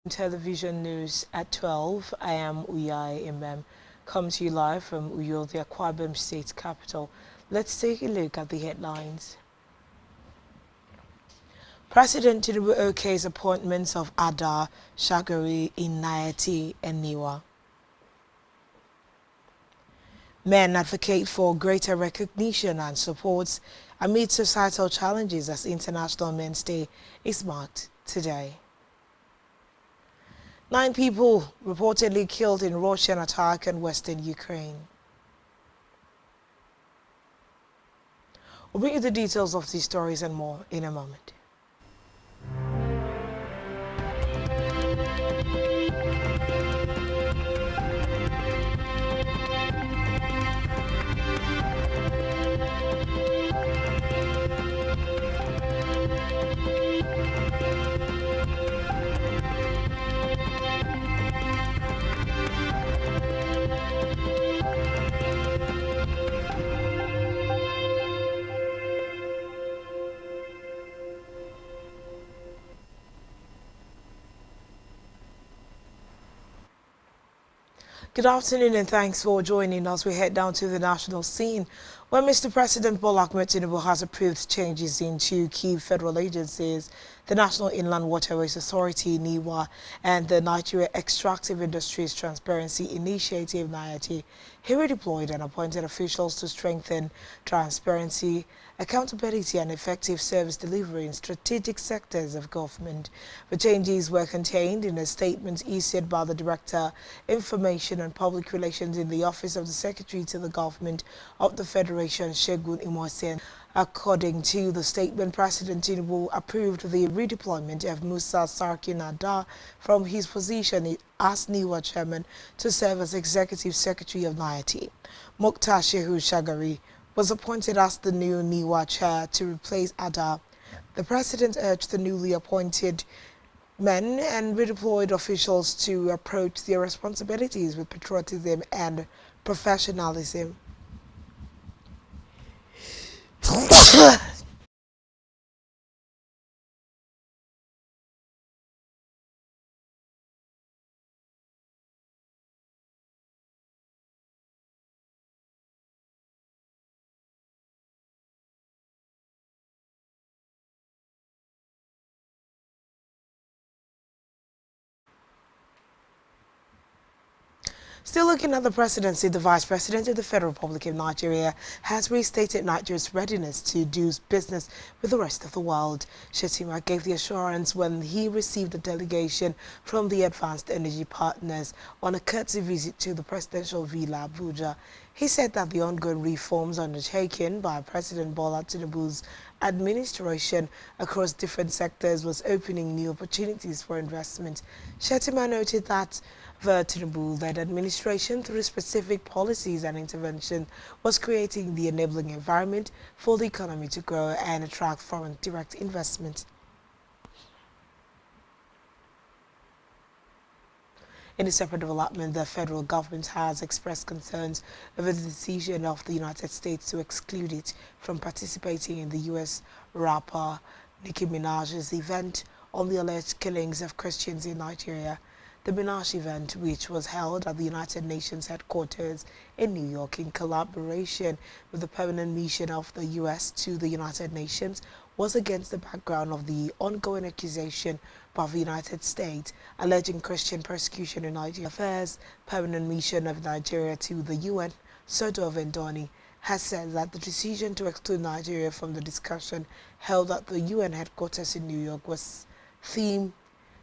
Television news at 12. I am Uyai Imam. Come to you live from Uyo, the Akwa Ibom State capital. Let's take a look at the headlines. President Tinubu OK's appointments of Ada, Shagari, Inayati, and Niwa. Men advocate for greater recognition and support amid societal challenges as International Men's Day is marked today. 9 people reportedly killed in Russian attack on western Ukraine. We'll bring you the details of these stories and more in a moment. Good afternoon and thanks for joining us. We head down to the national scene where Mr. President Bola Ahmed Tinubu has approved changes in 2 key federal agencies, the National Inland Waterways Authority, NIWA, and the Nigeria Extractive Industries Transparency Initiative, NIATI. He redeployed and appointed officials to strengthen transparency, accountability and effective service delivery in strategic sectors of government. The changes were contained in a statement issued by the Director, Information and Public Relations in the Office of the Secretary to the Government of the Federation, Segun Imosen. According to the statement, President Tinubu approved the redeployment of Musa Sarki Nada from his position as NIWA chairman to serve as Executive Secretary of NIATI. Mukhtar Shehu Shagari was appointed as the new NIWA chair to replace Ada. The president urged the newly appointed men and redeployed officials to approach their responsibilities with patriotism and professionalism. Still looking at the presidency, the Vice President of the Federal Republic of Nigeria has restated Nigeria's readiness to do business with the rest of the world. Shettima gave the assurance when he received a delegation from the Advanced Energy Partners on a courtesy visit to the presidential villa, Abuja. He said that the ongoing reforms undertaken by President Bola Tinubu's administration across different sectors was opening new opportunities for investment. Shettima noted that the Tinubu-led administration, through specific policies and intervention, was creating the enabling environment for the economy to grow and attract foreign direct investment. In a separate development, the federal government has expressed concerns over the decision of the United States to exclude it from participating in the U.S. rapper Nicki Minaj'S event on the alleged killings of Christians in Nigeria. The Minaj event, which was held at the United Nations headquarters in New York in collaboration with the permanent mission of the U.S. to the United Nations, was against the background of the ongoing accusation by the United States alleging Christian persecution in Nigeria. Affairs permanent mission of Nigeria to the UN, Soto Vendoni, has said that the decision to exclude Nigeria from the discussion held at the UN headquarters in New York was themed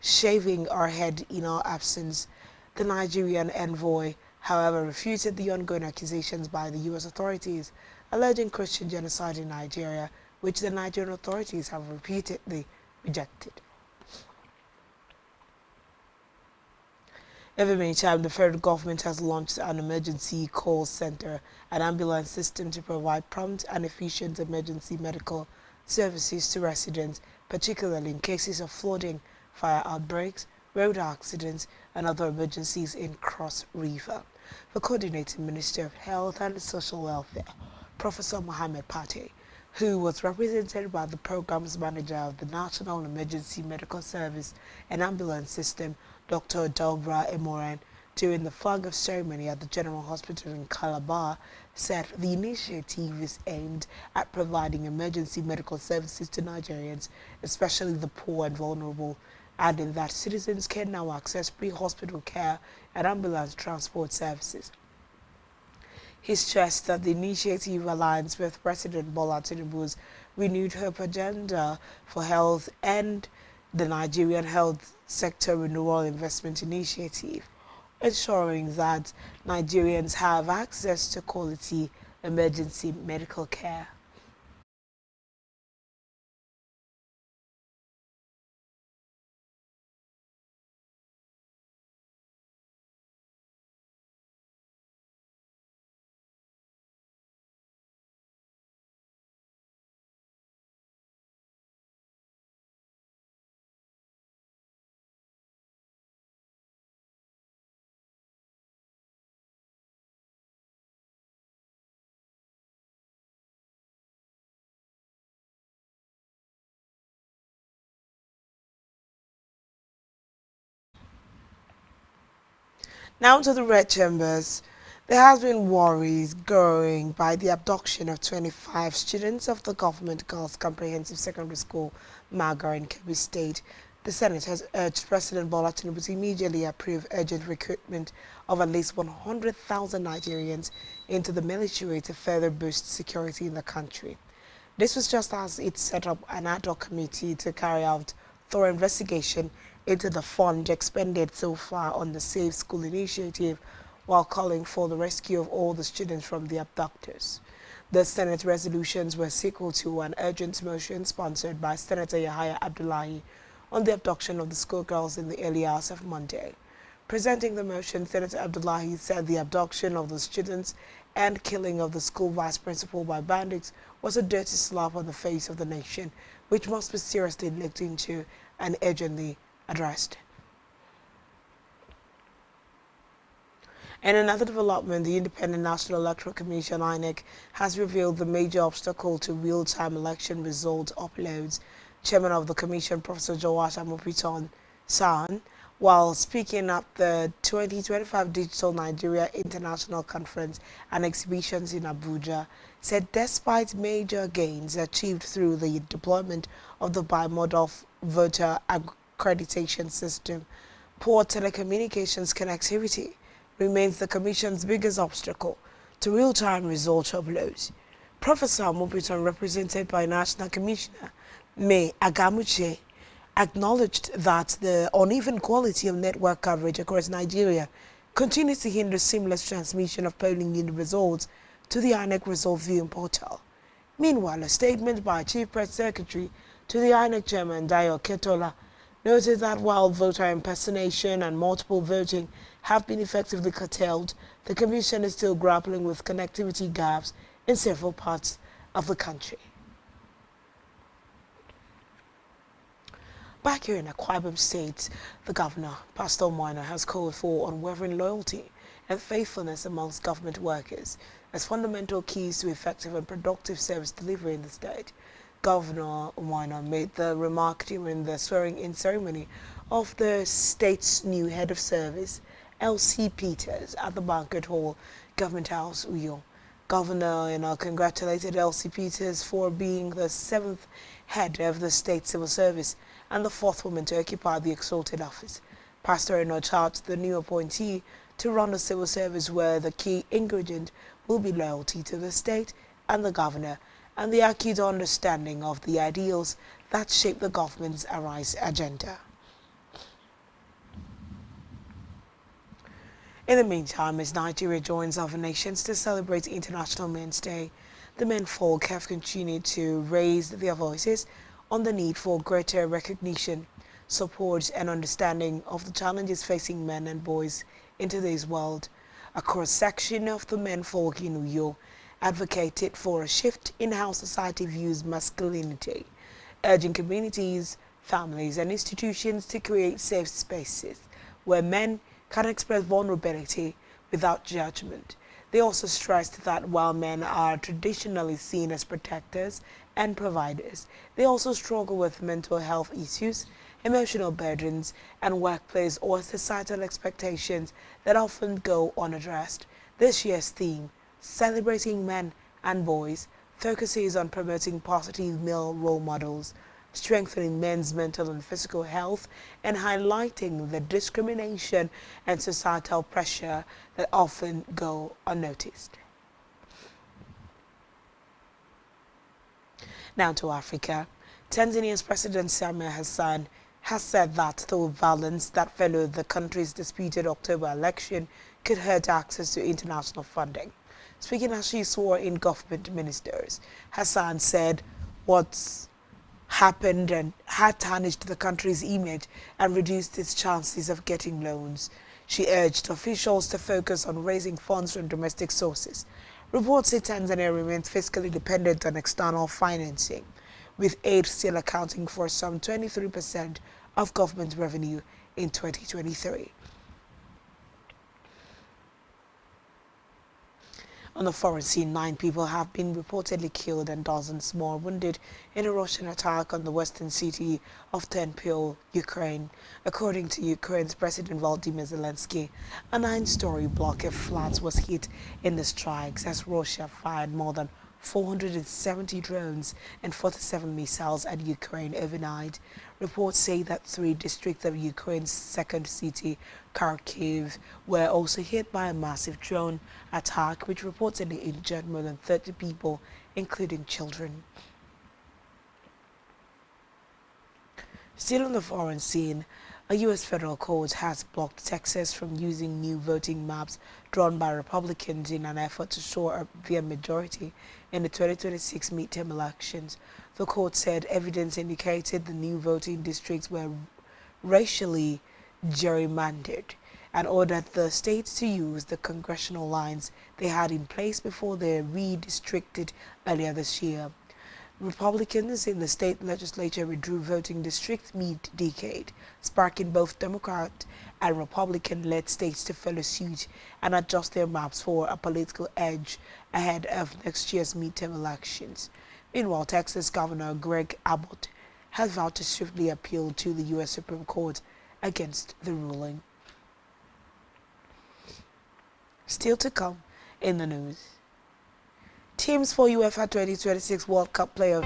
"Shaving Our Head in Our Absence." The Nigerian envoy, however, refuted the ongoing accusations by the U.S. authorities alleging Christian genocide in Nigeria, which the Nigerian authorities have repeatedly rejected. In the meantime, the federal government has launched an emergency call center, an ambulance system to provide prompt and efficient emergency medical services to residents, particularly in cases of flooding, fire outbreaks, road accidents, and other emergencies in Cross River. The Coordinating Minister of Health and Social Welfare, Professor Mohammed Pate, who was represented by the Programs Manager of the National Emergency Medical Service and Ambulance System, Dr. Dobra Emoran, during the flag-off ceremony at the General Hospital in Calabar, said the initiative is aimed at providing emergency medical services to Nigerians, especially the poor and vulnerable, adding that citizens can now access pre-hospital care and ambulance transport services. He stressed that the initiative aligns with President Bola Tinubu's renewed hope agenda for health and the Nigerian Health Sector Renewal Investment Initiative, ensuring that Nigerians have access to quality emergency medical care. Now to the red chambers. There has been worries growing by the abduction of 25 students of the Government Girls Comprehensive Secondary School, Maga in Kebbi State. The Senate has urged President Bola Tinubu to immediately approve urgent recruitment of at least 100,000 Nigerians into the military to further boost security in the country. This was just as it set up an ad hoc committee to carry out thorough investigation into the fund expended so far on the Safe School initiative, while calling for the rescue of all the students from the abductors. The Senate resolutions were sequel to an urgent motion sponsored by Senator Yahaya Abdullahi on the abduction of the schoolgirls in the early hours of Monday. Presenting the motion, Senator Abdullahi said the abduction of the students and killing of the school vice principal by bandits was a dirty slap on the face of the nation, which must be seriously looked into and urgently addressed. In another development, the Independent National Electoral Commission (INEC) has revealed the major obstacle to real-time election result uploads. Chairman of the Commission, Professor Joash Amopiton San, while speaking at the 2025 Digital Nigeria International Conference and Exhibitions in Abuja, said despite major gains achieved through the deployment of the bimodal voter accreditation system, poor telecommunications connectivity remains the Commission's biggest obstacle to real-time result uploads. Professor Amopiton, represented by National Commissioner May Agamuche, acknowledged that the uneven quality of network coverage across Nigeria continues to hinder seamless transmission of polling unit results to the INEC result viewing portal. Meanwhile, a statement by Chief Press Secretary to the INEC Chairman Dayo Ketola noted that while voter impersonation and multiple voting have been effectively curtailed, the Commission is still grappling with connectivity gaps in several parts of the country. Back here in Akwa Ibom State, the Governor, Pastor Moina, has called for unwavering loyalty and faithfulness amongst government workers as fundamental keys to effective and productive service delivery in the state. Governor Moina made the remark during the swearing-in ceremony of the state's new head of service, L.C. Peters, at the banquet hall, Government House, Uyo. Governor congratulated L.C. Peters for being the 7th head of the state civil service and the 4th woman to occupy the exalted office. Pastor charged the new appointee to run a civil service where the key ingredient will be loyalty to the state and the governor, and the acute understanding of the ideals that shape the government's Arise agenda. In the meantime, as Nigeria joins other nations to celebrate International Men's Day, the menfolk have continued to raise their voices on the need for greater recognition, support and understanding of the challenges facing men and boys in today's world. A cross-section of the menfolk in Uyo advocated for a shift in how society views masculinity, urging communities, families and institutions to create safe spaces where men can express vulnerability without judgment. They also stressed that while men are traditionally seen as protectors and providers, they also struggle with mental health issues, emotional burdens, and workplace or societal expectations that often go unaddressed. This year's theme, Celebrating Men and Boys, focuses on promoting positive male role models, strengthening men's mental and physical health, and highlighting the discrimination and societal pressure that often go unnoticed. Now to Africa. Tanzania's President Samia Hassan has said that the violence that followed the country's disputed October election could hurt access to international funding. Speaking as she swore in government ministers, Hassan said what's happened and had tarnished the country's image and reduced its chances of getting loans. She urged officials to focus on raising funds from domestic sources. Reports say Tanzania remains fiscally dependent on external financing, with aid still accounting for some 23% of government revenue in 2023. On the foreign scene, 9 people have been reportedly killed and dozens more wounded in a Russian attack on the western city of Ternopil, Ukraine. According to Ukraine's President Volodymyr Zelensky, a 9-story block of flats was hit in the strikes as Russia fired more than 470 drones and 47 missiles at Ukraine overnight. Reports say that 3 districts of Ukraine's second city, Kharkiv, were also hit by a massive drone attack which reportedly injured more than 30 people, including children. Still on the foreign scene, a U.S. federal court has blocked Texas from using new voting maps drawn by Republicans in an effort to shore up their majority in the 2026 midterm elections. The court said evidence indicated the new voting districts were racially gerrymandered and ordered the states to use the congressional lines they had in place before they redistricted earlier this year. Republicans in the state legislature withdrew voting districts mid-decade, sparking both Democrat and Republican-led states to follow suit and adjust their maps for a political edge ahead of next year's midterm elections. Meanwhile, Texas Governor Greg Abbott has vowed to swiftly appeal to the U.S. Supreme Court against the ruling. Still to come in the news. Teams for UEFA 2026 World Cup playoff.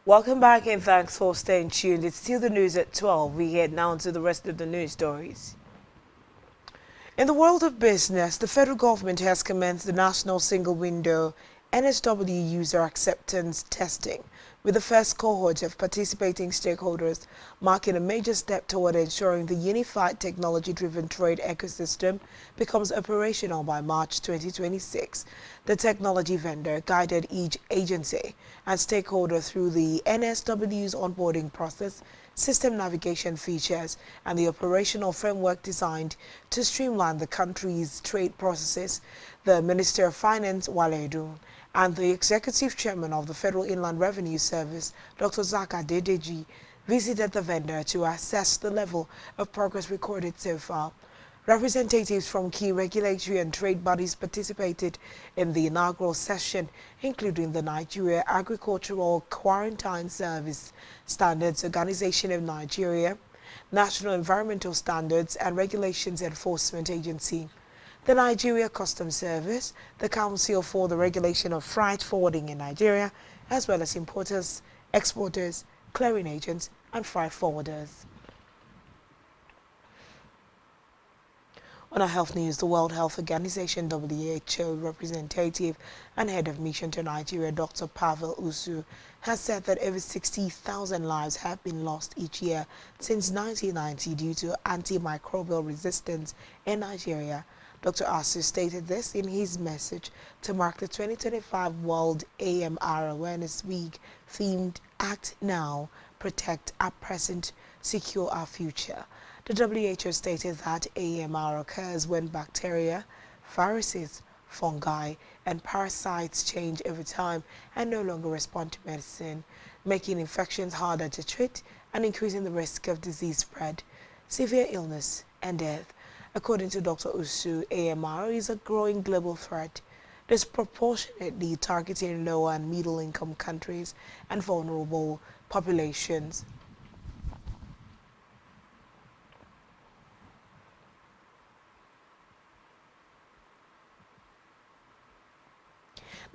Welcome back and thanks for staying tuned. It's still the news at 12. We head now to the rest of the news stories. In the world of business, the federal government has commenced the National Single Window NSW user acceptance testing, with the first cohort of participating stakeholders marking a major step toward ensuring the unified technology-driven trade ecosystem becomes operational by March 2026. The technology vendor guided each agency and stakeholder through the NSW's onboarding process, system navigation features, and the operational framework designed to streamline the country's trade processes. The Minister of Finance, Wale Edun, and the Executive Chairman of the Federal Inland Revenue Service, Dr. Zaka Dedeji, visited the vendor to assess the level of progress recorded so far. Representatives from key regulatory and trade bodies participated in the inaugural session, including the Nigeria Agricultural Quarantine Service Standards Organization of Nigeria, National Environmental Standards and Regulations Enforcement Agency, the Nigeria Customs Service, the Council for the Regulation of Freight Forwarding in Nigeria, as well as importers, exporters, clearing agents, and freight forwarders. On our health news, the World Health Organization WHO representative and head of mission to Nigeria, Dr. Pavel Usu, has said that over 60,000 lives have been lost each year since 1990 due to antimicrobial resistance in Nigeria. Dr. Usu stated this in his message to mark the 2025 World AMR Awareness Week themed Act Now, Protect Our Present, Secure Our Future. The WHO stated that AMR occurs when bacteria, viruses, fungi, and parasites change over time and no longer respond to medicine, making infections harder to treat and increasing the risk of disease spread, severe illness, and death. According to Dr. Usu, AMR is a growing global threat, disproportionately targeting lower and middle-income countries and vulnerable populations.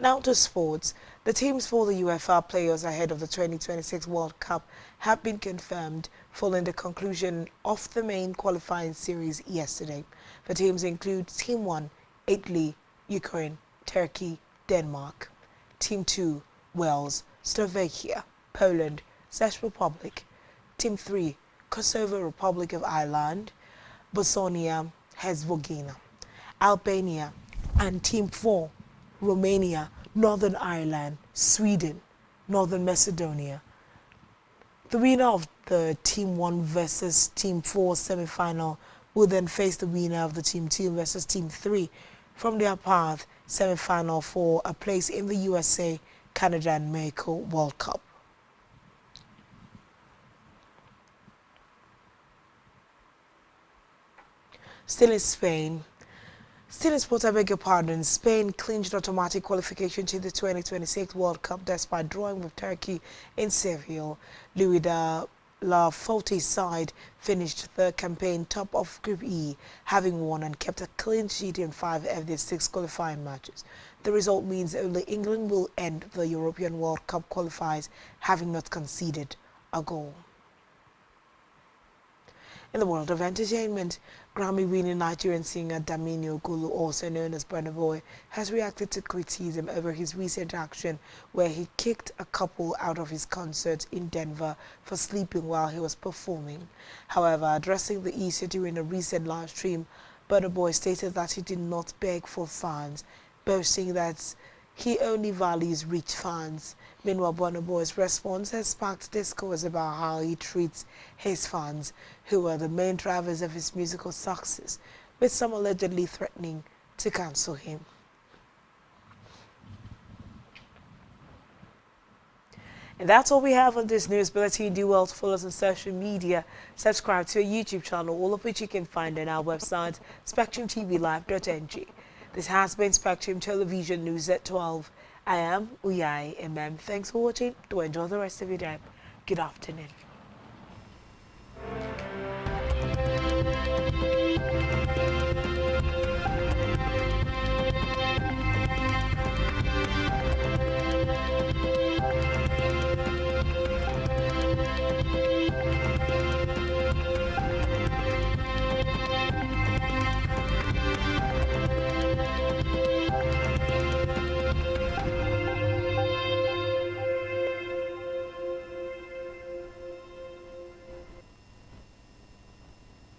Now to sports. The teams for the UEFA players ahead of the 2026 World Cup have been confirmed following the conclusion of the main qualifying series yesterday. The teams include Team 1, Italy, Ukraine, Turkey, Denmark. Team 2, Wales, Slovakia, Poland, Czech Republic. Team 3, Kosovo, Republic of Ireland, Bosnia, Herzegovina, Albania, and Team 4, Romania, Northern Ireland, Sweden, Northern Macedonia. The winner of the Team 1 versus Team 4 semi-final will then face the winner of the Team 2 versus Team 3 from their path semi-final for a place in the USA, Canada and Mexico World Cup. Still in sports, I beg your pardon, Spain clinched automatic qualification to the 2026 World Cup despite drawing with Turkey in Seville. Luis de la Fuente's side finished the campaign top of Group E, having won and kept a clean sheet in 5 of their 6 qualifying matches. The result means only England will end the European World Cup qualifiers, having not conceded a goal. In the world of entertainment, Grammy-winning Nigerian singer Damini Ogulu, also known as Burna Boy, has reacted to criticism over his recent action where he kicked a couple out of his concert in Denver for sleeping while he was performing. However, addressing the issue during a recent live stream, Burna Boy stated that he did not beg for fans, boasting that he only values rich fans. Meanwhile, Burna Boy's response has sparked discourse about how he treats his fans, who are the main drivers of his musical success, with some allegedly threatening to cancel him. And that's all we have on this news bulletin. Do well to follow us on social media. Subscribe to our YouTube channel, all of which you can find on our website, spectrumtvlive.ng. This has been Spectrum Television News at 12. I am Uyai MM. Thanks for watching. Do enjoy the rest of your day. Good afternoon.